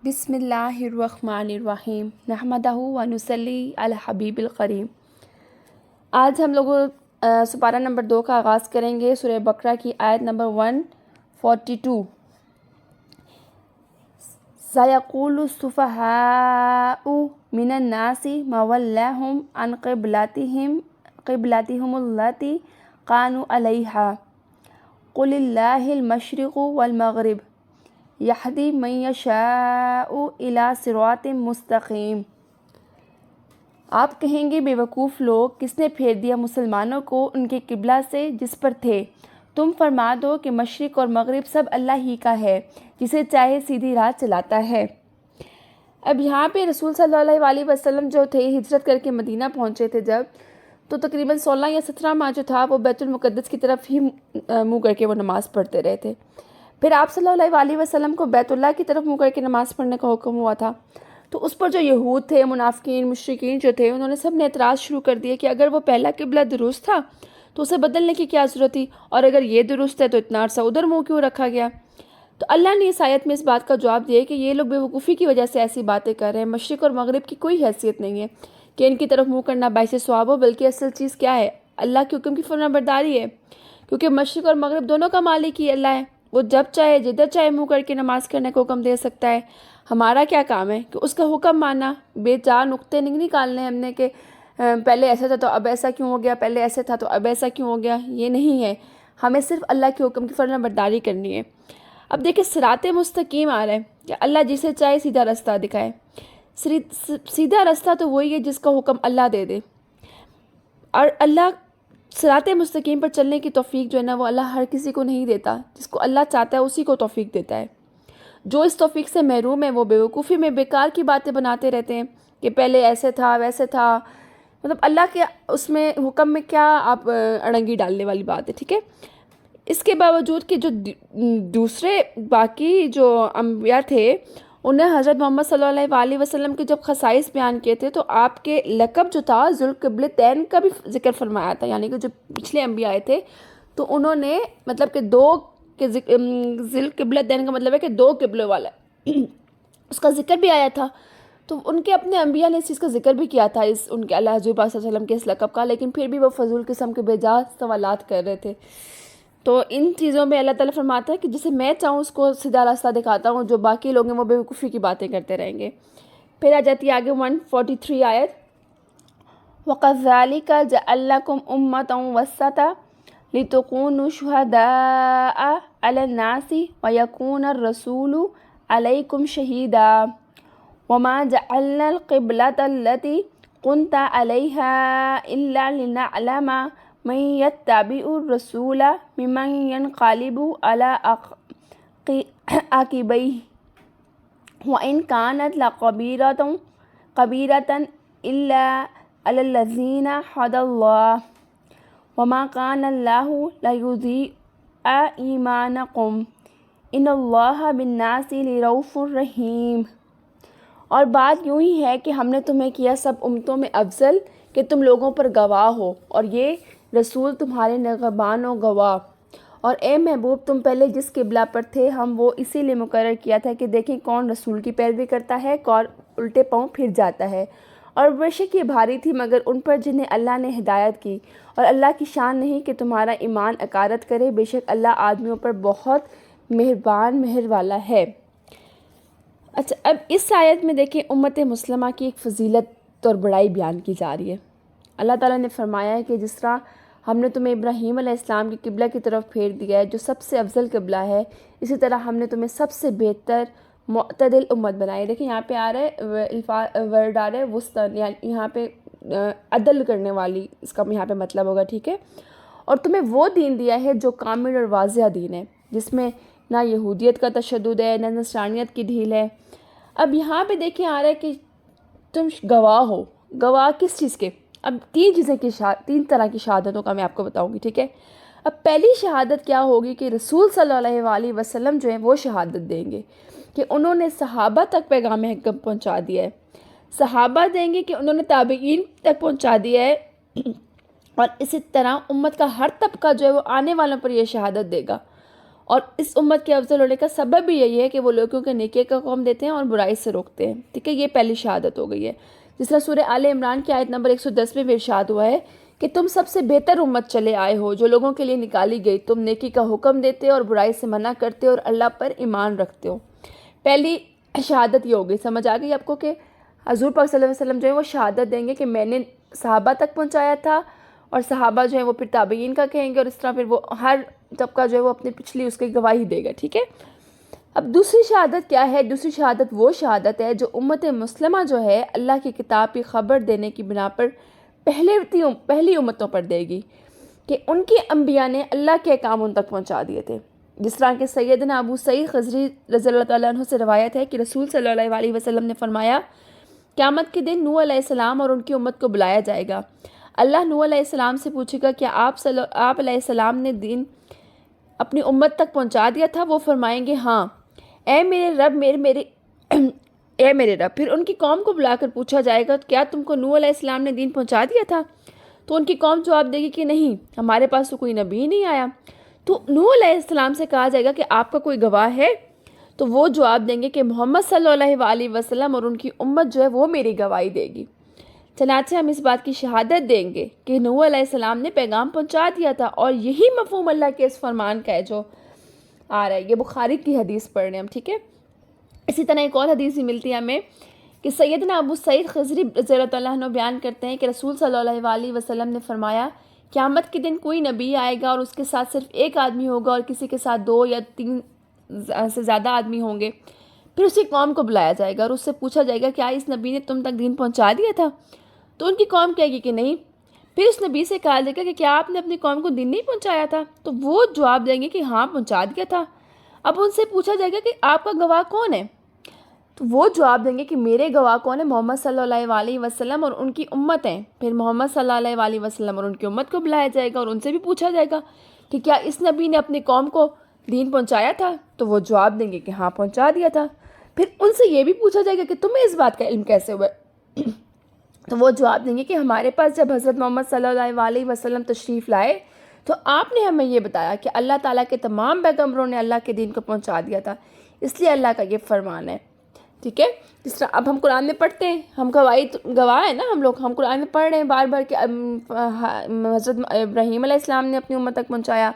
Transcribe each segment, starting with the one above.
بسم اللہ الرحمن الرحیم نحمدہ و نصلی علی حبیب الکریم۔ آج ہم لوگ سپارہ نمبر 2 کا آغاز کریں گے سورہ بقرہ کی آیت نمبر 142۔ سَيَقُولُ السُّفَهَاءُ مِنَ النَّاسِ مَا وَلَّاهُمْ عَنْ قِبْلَتِهِمُ الَّتِي كَانُوا عَلَيْهَا قُلِ اللَّهُ الْمَشْرِقُ وَالْمَغْرِبُ یہدی من یشاء الی صراط مستقیم۔ آپ کہیں گے بے وقوف لوگ، کس نے پھیر دیا مسلمانوں کو ان کے قبلہ سے جس پر تھے؟ تم فرما دو کہ مشرق اور مغرب سب اللہ ہی کا ہے، جسے چاہے سیدھی راہ چلاتا ہے۔ اب یہاں پہ رسول صلی اللہ علیہ وسلم جو تھے ہجرت کر کے مدینہ پہنچے تھے جب، تو تقریباً 16 یا 17 ماہ جو تھا وہ بیت المقدس کی طرف ہی منہ کر کے وہ نماز پڑھتے رہے تھے۔ پھر آپ صلی اللہ علیہ وسلم کو بیت اللہ کی طرف منہ کر کے نماز پڑھنے کا حکم ہوا تھا، تو اس پر جو یہود تھے، منافقین، مشرکین جو تھے، انہوں نے سب نے اعتراض شروع کر دیا کہ اگر وہ پہلا قبلہ درست تھا تو اسے بدلنے کی کیا ضرورت تھی، اور اگر یہ درست ہے تو اتنا عرصہ ادھر منہ کیوں رکھا گیا؟ تو اللہ نے اس آیت میں اس بات کا جواب دیا کہ یہ لوگ بے وقوفی کی وجہ سے ایسی باتیں کر رہے ہیں۔ مشرق اور مغرب کی کوئی حیثیت نہیں ہے کہ ان کی طرف منہ کرنا باعث ثواب ہو، بلکہ اصل چیز کیا ہے؟ اللہ کے حکم کی فرمانبرداری ہے، کیونکہ مشرق اور مغرب دونوں کا مالک ہی اللہ ہے۔ وہ جب چاہے جدھر چاہے منہ کر کے نماز کرنے کا حکم دے سکتا ہے۔ ہمارا کیا کام ہے کہ اس کا حکم ماننا، بے چار نقطے نہیں نکالنے ہم نے کہ پہلے ایسا تھا تو اب ایسا کیوں ہو گیا، پہلے ایسے تھا تو اب ایسا کیوں ہو گیا۔ یہ نہیں ہے، ہمیں صرف اللہ کے حکم کی فرمانبرداری کرنی ہے۔ اب دیکھیں صراط مستقیم آ رہا ہے کہ اللہ جسے چاہے سیدھا رستہ دکھائے۔ سیدھا رستہ تو وہی ہے جس کا حکم اللہ دے دے، اور اللہ صراط مستقیم پر چلنے کی توفیق جو ہے نا وہ اللہ ہر کسی کو نہیں دیتا، جس کو اللہ چاہتا ہے اسی کو توفیق دیتا ہے۔ جو اس توفیق سے محروم ہے وہ بے وقوفی میں بیکار کی باتیں بناتے رہتے ہیں کہ پہلے ایسے تھا ویسے تھا، مطلب اللہ کے اس میں حکم میں کیا آپ اڑنگی ڈالنے والی بات ہے، ٹھیک ہے۔ اس کے باوجود کہ جو دوسرے باقی جو انبیاء تھے انہیں حضرت محمد صلی اللہ علیہ وسلم کے جب خصائص بیان کیے تھے تو آپ کے لقب جو تھا ذوالقبلتین کا بھی ذکر فرمایا تھا، یعنی کہ جو پچھلے انبیاء آئے تھے تو انہوں نے مطلب کہ ذوالقبلتین کا مطلب ہے کہ 2 قبلوں والا اس کا ذکر بھی آیا تھا۔ تو ان کے اپنے انبیاء نے اس چیز کا ذکر بھی کیا تھا ان کے اللہ حضور پاک صلی اللہ علیہ وسلم کے اس لقب کا، لیکن پھر بھی وہ فضول قسم کے بے جا سوالات کر رہے تھے۔ تو ان چیزوں میں اللہ تعالیٰ فرماتا ہے کہ جسے میں چاہوں اس کو سیدھا راستہ دکھاتا ہوں، جو باقی لوگ ہیں وہ بے وقوفی کی باتیں کرتے رہیں گے۔ پھر آ جاتی ہے آگے 143 آیت، وَكَذَلِكَ جَعَلْنَاكُمْ أُمَّةً وَسَطًا لِتَكُونُوا شُهَدَاءَ عَلَى النَّاسِ وَيَكُونَ الرَّسُولُ عَلَيْكُمْ شَهِيدًا وَمَا جَعَلْنَا الْقِبْلَةَ الَّتِي كُنْتَ عَلَيْهَا إِلَّا لِنَعْلَمَ مَن يَتَّبِعُ الرَّسُولَ مِمَّن يَنقَلِبُ عَلَى عَقِبَيْهِ وَإِنْ كَانَتْ لَكَبِيرَةٌ إِلَّا عَلَى الَّذِينَ هَدَى اللَّهُ وَمَا كَانَ اللَّهُ لِيُضِيعَ إِيمَانَكُمْ إِنَّ اللَّهَ بِالنَّاسِ لَرَءُوفٌ رَحِيمٌ۔ اور بات یوں ہی ہے کہ ہم نے تمہیں کیا سب امتوں میں افضل کہ تم لوگوں پر گواہ ہو، اور یہ رسول تمہارے نگہبان و گواہ۔ اور اے محبوب تم پہلے جس قبلہ پر تھے ہم وہ اسی لیے مقرر کیا تھا کہ دیکھیں کون رسول کی پیروی کرتا ہے، کون الٹے پاؤں پھر جاتا ہے۔ اور بے شک یہ بھاری تھی مگر ان پر جنہیں اللہ نے ہدایت کی، اور اللہ کی شان نہیں کہ تمہارا ایمان اکارت کرے، بے شک اللہ آدمیوں پر بہت مہربان مہر والا ہے۔ اچھا، اب اس آیت میں دیکھیں امت مسلمہ کی ایک فضیلت اور بڑائی بیان کی جا رہی ہے۔ اللہ تعالیٰ نے فرمایا ہے کہ جس طرح ہم نے تمہیں ابراہیم علیہ السلام کی قبلہ کی طرف پھیر دیا ہے جو سب سے افضل قبلہ ہے، اسی طرح ہم نے تمہیں سب سے بہتر معتدل امت بنائی ہے۔ دیکھیں یہاں پہ آ رہا ہے ورڈ آ رہا ہے وسطی، یعنی یہاں پہ عدل کرنے والی، اس کا یہاں پہ مطلب ہوگا، ٹھیک ہے۔ اور تمہیں وہ دین دیا ہے جو کامل اور واضح دین ہے، جس میں نہ یہودیت کا تشدد ہے نہ نصرانیت کی ڈھیل ہے۔ اب یہاں پہ دیکھیں آ رہا ہے کہ تم گواہ ہو۔ گواہ کس چیز کے؟ اب 3 طرح کی شہادتوں کا میں آپ کو بتاؤں گی، ٹھیک ہے۔ اب پہلی شہادت کیا ہوگی کہ رسول صلی اللہ علیہ وسلم جو ہیں وہ شہادت دیں گے کہ انہوں نے صحابہ تک پیغام حق پہنچا دیا ہے، صحابہ دیں گے کہ انہوں نے تابعین تک پہنچا دیا ہے، اور اسی طرح امت کا ہر طبقہ جو ہے وہ آنے والوں پر یہ شہادت دے گا۔ اور اس امت کے افضل ہونے کا سبب بھی یہی ہے کہ وہ لوگوں کے نیکی کا حکم دیتے ہیں اور برائی سے روکتے ہیں، ٹھیک ہے، یہ پہلی شہادت ہو گئی ہے۔ جس طرح سورہ آل عمران کی آیت نمبر 110 میں بھی ارشاد ہوا ہے کہ تم سب سے بہتر امت چلے آئے ہو جو لوگوں کے لیے نکالی گئی، تم نیکی کا حکم دیتے اور برائی سے منع کرتے اور اللہ پر ایمان رکھتے ہو۔ پہلی شہادت یہ ہو گئی، سمجھ آ گئی آپ کو کہ حضور پاک صلی اللہ علیہ وسلم جو ہے وہ شہادت دیں گے کہ میں نے صحابہ تک پہنچایا تھا، اور صحابہ جو ہیں وہ پھر تابعین کا کہیں گے، اور اس طرح پھر وہ ہر طبقہ جو ہے وہ اپنی پچھلی اس کی گواہی دے گا، ٹھیک ہے۔ اب دوسری شہادت کیا ہے؟ دوسری شہادت وہ شہادت ہے جو امت مسلمہ جو ہے اللہ کی کتاب کی خبر دینے کی بنا پر پہلی امتوں پر دے گی کہ ان کے انبیاء نے اللہ کے احکام ان تک پہنچا دیے تھے۔ جس طرح کہ سیدنا ابو سعید خضری رضی اللہ تعالیٰ عنہ سے روایت ہے کہ رسول صلی اللہ علیہ وسلم نے فرمایا، قیامت کے دن نوح علیہ السلام اور ان کی امت کو بلایا جائے گا۔ اللہ نوح علیہ السلام سے پوچھے گا کیا آپ علیہ السلام نے دین اپنی امت تک پہنچا دیا تھا؟ وہ فرمائیں گے ہاں۔ اے میرے رب اے میرے رب، پھر ان کی قوم کو بلا کر پوچھا جائے گا کیا تم کو نوح علیہ السلام نے دین پہنچا دیا تھا؟ تو ان کی قوم جواب دے گی کہ نہیں، ہمارے پاس تو کوئی نبی نہیں آیا۔ تو نوح علیہ السلام سے کہا جائے گا کہ آپ کا کوئی گواہ ہے؟ تو وہ جواب دیں گے کہ محمد صلی اللہ علیہ وسلم اور ان کی امت جو ہے وہ میری گواہی دے گی۔ چنانچہ ہم اس بات کی شہادت دیں گے کہ نوح علیہ السلام نے پیغام پہنچا دیا تھا، اور یہی مفہوم اللہ کے اس فرمان کا ہے جو آ رہا ہے۔ یہ بخاری کی حدیث پڑھ رہے ہیں ہم، ٹھیک ہے۔ اسی طرح ایک اور حدیث بھی ملتی ہے ہمیں کہ سیدنا ابو سعید خضری رضی اللہ تعالیٰ عنہ بیان کرتے ہیں کہ رسول صلی اللہ علیہ وسلم نے فرمایا، قیامت کے دن کوئی نبی آئے گا اور اس کے ساتھ صرف ایک آدمی ہوگا اور کسی کے ساتھ 2 یا 3 سے زیادہ آدمی ہوں گے۔ پھر اسی قوم کو بلایا جائے گا اور اس سے پوچھا جائے گا کیا اس نبی نے تم تک دین پہنچا دیا تھا؟ تو ان کی قوم کہے گی کہ نہیں۔ پھر اس نبی سے کہا جائے گا کہ کیا آپ نے اپنی قوم کو دین نہیں پہنچایا تھا؟ تو وہ جواب دیں گے کہ ہاں پہنچا دیا تھا۔ اب ان سے پوچھا جائے گا کہ آپ کا گواہ کون ہے؟ تو وہ جواب دیں گے کہ میرے گواہ کون ہے؟ محمد صلی اللہ علیہ وسلم اور ان کی امت ہیں۔ پھر محمد صلی اللہ علیہ وسلم اور ان کی امت کو بلایا جائے گا اور ان سے بھی پوچھا جائے گا کہ کیا اس نبی نے اپنی قوم کو دین پہنچایا تھا؟ تو وہ جواب دیں گے کہ ہاں پہنچا دیا تھا۔ پھر ان سے یہ بھی پوچھا جائے گا کہ تمہیں اس بات کا علم کیسے ہوا؟ تو وہ جواب دیں گے کہ ہمارے پاس جب حضرت محمد صلی اللہ علیہ وسلم تشریف لائے تو آپ نے ہمیں یہ بتایا کہ اللہ تعالیٰ کے تمام پیغمبروں نے اللہ کے دین کو پہنچا دیا تھا، اس لیے اللہ کا یہ فرمان ہے، ٹھیک ہے۔ جس طرح اب ہم قرآن میں پڑھتے ہیں، ہم گواہ ہیں نا، ہم قرآن میں پڑھ رہے ہیں بار بار کہ حضرت ابراہیم علیہ السلام نے اپنی امت تک پہنچایا،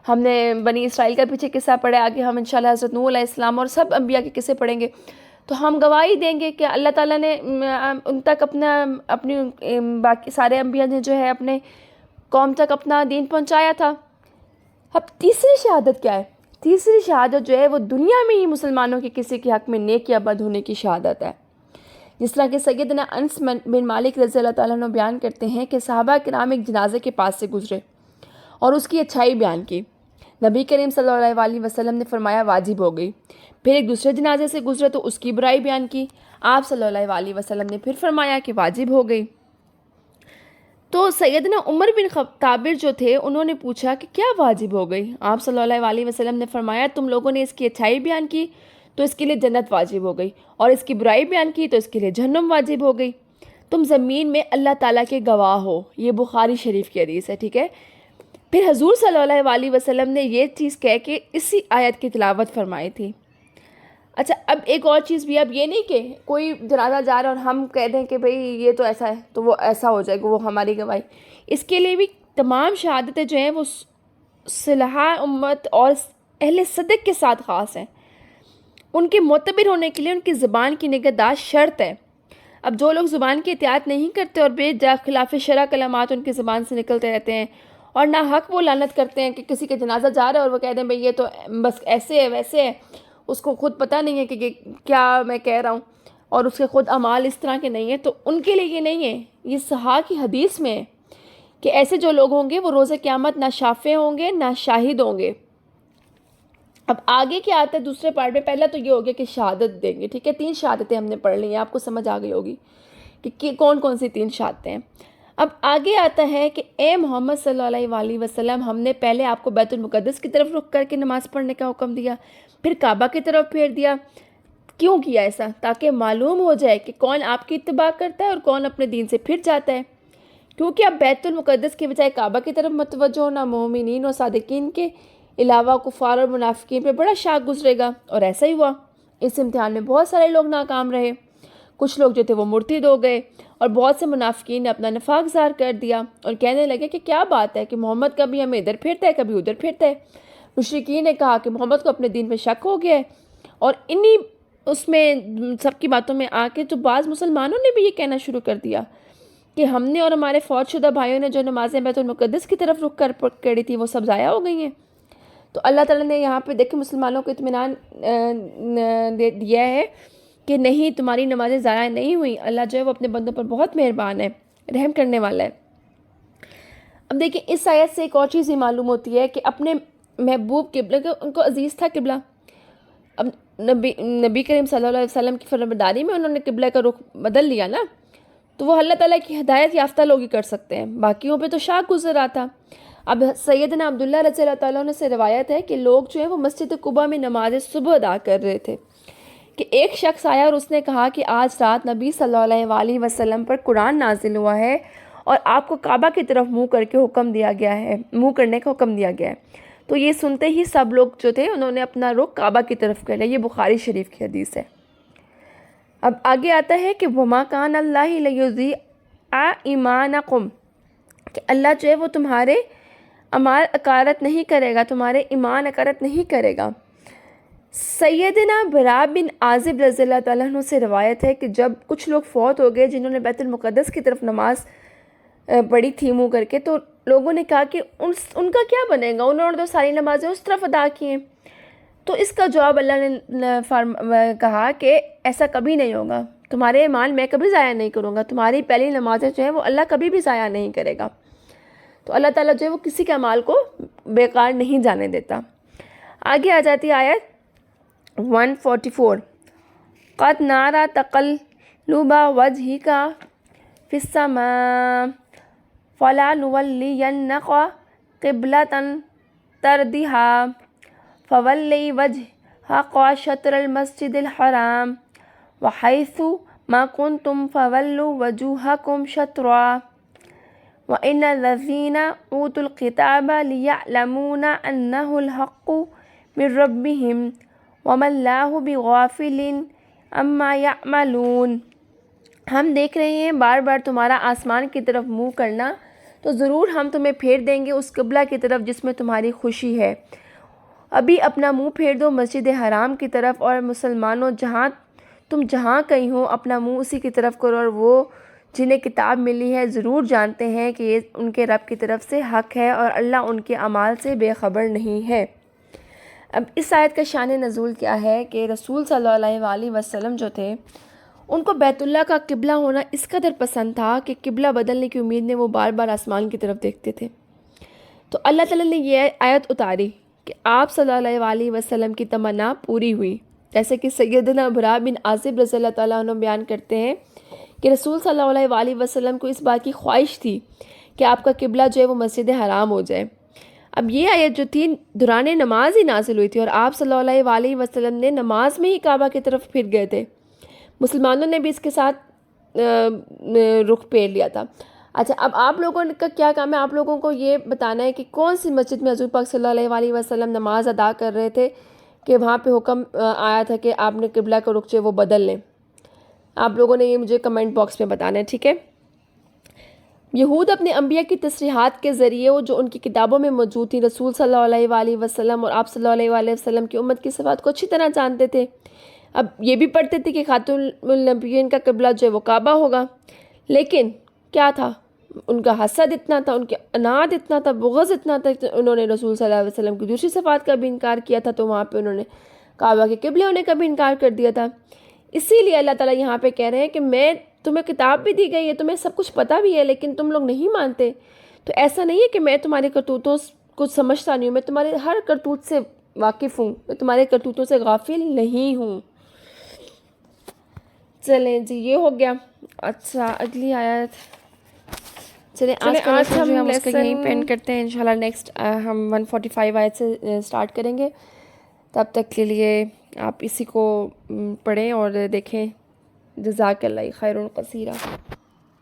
ہم نے بنی اسرائیل کا پیچھے قصہ پڑھے، آگے ہم انشاءاللہ حضرت نوح علیہ السلام اور سب انبیاء کے قصے پڑھیں گے، تو ہم گواہی دیں گے کہ اللہ تعالیٰ نے ان تک اپنی باقی سارے انبیاء نے جو ہے اپنے قوم تک اپنا دین پہنچایا تھا۔ اب تیسری شہادت کیا ہے؟ تیسری شہادت جو ہے وہ دنیا میں ہی مسلمانوں کے کسی کے حق میں نیک یا بد ہونے کی شہادت ہے۔ جس طرح کہ سیدنا انس بن مالک رضی اللہ تعالیٰ عنہ بیان کرتے ہیں کہ صحابہ کرام ایک جنازے کے پاس سے گزرے اور اس کی اچھائی بیان کی۔ نبی کریم صلی اللہ علیہ وسلم نے فرمایا واجب ہو گئی۔ پھر ایک دوسرے جنازے سے گزرے تو اس کی برائی بیان کی، آپ صلی اللہ علیہ وسلم نے پھر فرمایا کہ واجب ہو گئی۔ تو سیدنا عمر بن خطاب جو تھے انہوں نے پوچھا کہ کیا واجب ہو گئی؟ آپ صلی اللہ علیہ وسلم نے فرمایا تم لوگوں نے اس کی اچھائی بیان کی تو اس کے لیے جنت واجب ہو گئی، اور اس کی برائی بیان کی تو اس کے لیے جہنم واجب ہو گئی۔ تم زمین میں اللہ تعالیٰ کے گواہ ہو، یہ بخاری شریف کی حدیث ہے، ٹھیک ہے۔ پھر حضور صلی اللہ علیہ وسلم نے یہ چیز کہہ کے اسی آیت کی تلاوت فرمائی تھی۔ اچھا، اب ایک اور چیز بھی، اب یہ نہیں کہ کوئی جنازہ جا رہا ہے اور ہم کہہ دیں کہ بھئی یہ تو ایسا ہے تو وہ ایسا ہو جائے گا، وہ ہماری گواہی۔ اس کے لیے بھی تمام شہادتیں جو ہیں وہ صلحاء امت اور اہل صدق کے ساتھ خاص ہیں۔ ان کے معتبر ہونے کے لیے ان کی زبان کی نگہداشت شرط ہے۔ اب جو لوگ زبان کی احتیاط نہیں کرتے اور بے جا خلاف شرع کلمات ان کی زبان سے نکلتے رہتے ہیں اور نہ حق وہ لعنت کرتے ہیں کہ کسی کے جنازہ جا رہا ہے اور وہ کہہ دیں بھئی یہ تو بس ایسے ہے ویسے ہے، اس کو خود پتہ نہیں ہے کہ یہ کیا میں کہہ رہا ہوں اور اس کے خود اعمال اس طرح کے نہیں ہیں، تو ان کے لیے یہ نہیں ہے۔ یہ صحاح کی حدیث میں ہے کہ ایسے جو لوگ ہوں گے وہ روز قیامت نہ شافع ہوں گے نہ شاہد ہوں گے۔ اب آگے کیا آتا ہے دوسرے پارٹ میں؟ پہلا تو یہ ہو گیا کہ شہادت دیں گے، ٹھیک ہے، 3 شہادتیں ہم نے پڑھ لی ہیں، آپ کو سمجھ آ گئی ہوگی کہ کون کون سی 3 شہادتیں ہیں۔ اب آگے آتا ہے کہ اے محمد صلی اللہ علیہ وسلم، ہم نے پہلے آپ کو بیت المقدس کی طرف رخ کر کے نماز پڑھنے کا حکم دیا، پھر کعبہ کی طرف پھیر دیا۔ کیوں کیا ایسا؟ تاکہ معلوم ہو جائے کہ کون آپ کی اتباع کرتا ہے اور کون اپنے دین سے پھر جاتا ہے، کیونکہ اب بیت المقدس کے بجائے کعبہ کی طرف متوجہ ہونا مومنین اور صادقین کے علاوہ کفار اور منافقین پہ بڑا شاق گزرے گا، اور ایسا ہی ہوا۔ اس امتحان میں بہت سارے لوگ ناکام رہے، کچھ لوگ جو تھے وہ مرتد ہو گئے، اور بہت سے منافقین نے اپنا نفاق ظاہر کر دیا اور کہنے لگے کہ کیا بات ہے کہ محمد کبھی ہمیں ادھر پھرتا ہے کبھی ادھر پھرتا ہے۔ مشرکین نے کہا کہ محمد کو اپنے دین پہ شک ہو گیا ہے، اور انہی اس میں سب کی باتوں میں آ کے تو بعض مسلمانوں نے بھی یہ کہنا شروع کر دیا کہ ہم نے اور ہمارے فوت شدہ بھائیوں نے جو نمازیں بیت المقدس کی طرف رخ کر پڑھی تھی وہ سب ضائع ہو گئی ہیں۔ تو اللہ تعالیٰ نے یہاں پہ دیکھیں مسلمانوں کو اطمینان دے دیا ہے کہ نہیں، تمہاری نمازیں ضائع نہیں ہوئیں، اللہ جو ہے وہ اپنے بندوں پر بہت مہربان ہے، رحم کرنے والا ہے۔ اب دیکھیں اس آیت سے ایک اور چیز یہ معلوم ہوتی ہے کہ اپنے محبوب قبلہ کہ ان کو عزیز تھا قبلہ۔ اب نبی کریم صلی اللہ علیہ وسلم کی فرمانبرداری میں انہوں نے قبلہ کا رخ بدل لیا نا، تو وہ اللہ تعالیٰ کی ہدایت یافتہ لوگ ہی کر سکتے ہیں، باقیوں پہ تو شاق گزر رہا تھا۔ اب سیدنا عبداللہ رضی اللہ تعالیٰ عنہ سے روایت ہے کہ لوگ جو ہے وہ مسجد قباء میں نماز صبح ادا کر رہے تھے کہ ایک شخص آیا اور اس نے کہا کہ آج رات نبی صلی اللہ علیہ وسلم پر قرآن نازل ہوا ہے اور آپ کو کعبہ کی طرف منہ کر کے حکم دیا گیا ہے، منہ کرنے کا حکم دیا گیا ہے۔ تو یہ سنتے ہی سب لوگ جو تھے انہوں نے اپنا رخ کعبہ کی طرف کر لیا۔ یہ بخاری شریف کی حدیث ہے۔ اب آگے آتا ہے کہ وَمَا كَانَ اللَّهُ لِيُضِيعَ إِيمَانَكُمْ، کہ اللہ جو ہے وہ تمہارے اعمال اکارت نہیں کرے گا، تمہارے ایمان اکارت نہیں کرے گا۔ سیدنا برا بن عازب رضی اللہ تعالیٰ عنہ سے روایت ہے کہ جب کچھ لوگ فوت ہو گئے جنہوں نے بیت المقدس کی طرف نماز پڑھی تھی منہ کر کے، تو لوگوں نے کہا کہ ان کا کیا بنے گا، انہوں نے تو ساری نمازیں اس طرف ادا کی ہیں۔ تو اس کا جواب اللہ نے کہا کہ ایسا کبھی نہیں ہوگا، تمہارے اعمال میں کبھی ضائع نہیں کروں گا، تمہاری پہلی نمازیں جو ہیں وہ اللہ کبھی بھی ضائع نہیں کرے گا۔ تو اللہ تعالیٰ جو ہے وہ کسی کے اعمال کو بیکار نہیں جانے دیتا۔ آگے آ جاتی آیت 144، قَدْ نَرَىٰ تَقَلُّبَ وَجْهِكَ فِي السَّمَاءِ فَلَنُوَلِّيَنَّكَ قِبْلَةً تَرْضَاهَا فَوَلِّ وَجْهَكَ شَطْرَ الْمَسْجِدِ الْحَرَامِ وَحَيْثُ مَا كُنتُمْ فَوَلُّوا وُجُوهَكُمْ شَطْرَهُ وَإِنَّ الَّذِينَ أُوتُوا الْكِتَابَ لِيَعْلَمُونَ أَنَّهُ الْحَقُّ مِنْ رَبِّهِمْ وَمَا اللَّهُ بِغَافِلٍ عَمَّا يَعْمَلُونَ۔ ہم دیکھ رہے ہیں بار بار تمہارا آسمان کی طرف منہ کرنا، تو ضرور ہم تمہیں پھیر دیں گے اس قبلہ کی طرف جس میں تمہاری خوشی ہے۔ ابھی اپنا منہ پھیر دو مسجد حرام کی طرف، اور مسلمانوں تم جہاں کہیں ہو اپنا منہ اسی کی طرف کرو، اور وہ جنہیں کتاب ملی ہے ضرور جانتے ہیں کہ یہ ان کے رب کی طرف سے حق ہے، اور اللہ ان کے اعمال سے بے خبر نہیں ہے۔ اب اس آیت کا شان نزول کیا ہے کہ رسول صلی اللہ علیہ وسلم جو تھے ان کو بیت اللہ کا قبلہ ہونا اس قدر پسند تھا کہ قبلہ بدلنے کی امید میں وہ بار بار آسمان کی طرف دیکھتے تھے۔ تو اللہ تعالیٰ نے یہ آیت اتاری کہ آپ صلی اللہ علیہ وسلم کی تمنا پوری ہوئی، جیسے کہ سیدنا برا بن عازب رضی اللہ تعالیٰ عنہ بیان کرتے ہیں کہ رسول صلی اللہ علیہ وسلم کو اس بات کی خواہش تھی کہ آپ کا قبلہ جو ہے وہ مسجد حرام ہو جائے۔ اب یہ آیت جو تھی دوران نماز ہی نازل ہوئی تھی، اور آپ صلی اللہ علیہ وسلم نے نماز میں ہی کعبہ کی طرف پھر گئے تھے، مسلمانوں نے بھی اس کے ساتھ رخ پھیر لیا تھا۔ اچھا، اب آپ لوگوں کا کیا کام ہے، آپ لوگوں کو یہ بتانا ہے کہ کون سی مسجد میں حضور پاک صلی اللہ علیہ وسلم نماز ادا کر رہے تھے کہ وہاں پہ حکم آیا تھا کہ آپ نے قبلہ کا رخ جو ہے وہ بدل لیں۔ آپ لوگوں نے یہ مجھے کمنٹ باکس میں بتانا ہے، ٹھیک ہے۔ یہود اپنے انبیاء کی تصریحات کے ذریعے وہ جو ان کی کتابوں میں موجود تھیں، رسول صلی اللہ علیہ وسلم اور آپ صلی اللہ علیہ وسلم کی امت کی صفات کو اچھی طرح جانتے تھے۔ اب یہ بھی پڑھتے تھے کہ خاتم النبیین کا قبلہ جو ہے وہ کعبہ ہوگا، لیکن کیا تھا، ان کا حسد اتنا تھا، ان کے عناد اتنا تھا، بغض اتنا تھا کہ انہوں نے رسول صلی اللہ علیہ وسلم کی دوسری صفات کا بھی انکار کیا تھا، تو وہاں پہ انہوں نے کعبہ کے قبلے ہونے کا بھی انکار کر دیا تھا۔ اسی لیے اللہ تعالیٰ یہاں پہ کہہ رہے ہیں کہ میں تمہیں کتاب بھی دی گئی ہے، تمہیں سب کچھ پتہ بھی ہے، لیکن تم لوگ نہیں مانتے۔ تو ایسا نہیں ہے کہ میں تمہارے کرتوتوں کو سمجھتا نہیں ہوں، میں تمہارے ہر کرتوت سے واقف ہوں، میں تمہارے کرتوتوں سے غافل نہیں ہوں۔ چلیں جی، یہ ہو گیا۔ اچھا، اگلی آیت، چلیں آج ہم اس کا یہیں پینڈ کرتے ہیں، انشاءاللہ نیکسٹ ہم 145 آیت سے سٹارٹ کریں گے۔ تب تک کے لیے آپ اسی کو پڑھیں اور دیکھیں۔ جزاک اللہ خیر کثیرہ۔